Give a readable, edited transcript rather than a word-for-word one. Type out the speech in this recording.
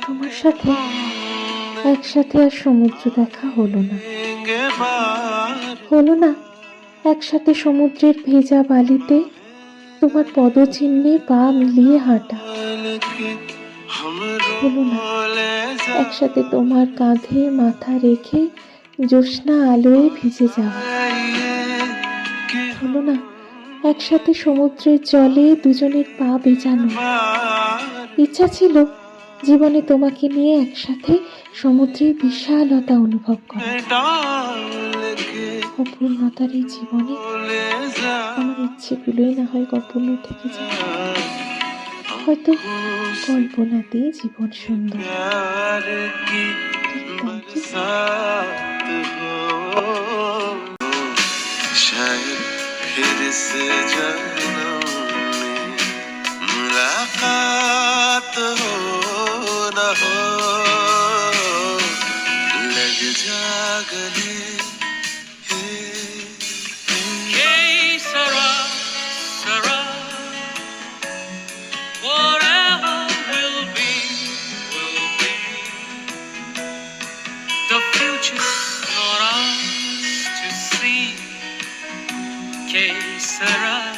তোমার সাথে একসাথে আর সমুদ্র দেখা হলো না। হলো না একসাথে সমুদ্রের ভেজা বালিতে তোমার পদচিহ্নে পা মিলিয়ে হাঁটা। হলো না একসাথে তোমার কাঁধে মাথা রেখে জ্যোৎস্না আলোয় ভিজে যাওয়া। হলো না একসাথে সমুদ্রের জলে দুজনের পা ভেজানো। ইচ্ছা ছিল জীবনে তোমাকে নিয়ে একসাথে সমুদ্রের বিশালতা অনুভব করা। অপূর্ণতার এই জীবনে আমার ইচ্ছেগুলোই না হয় অপূর্ণ থেকে যায়। হয়তো কল্পনাতেই জীবন সুন্দর। ঠিক তাই কি? फिर से जन्म में मुलाकात हो न हो, लग जा गले। Whatever will be, will be. The future's not ours to see. Que sera?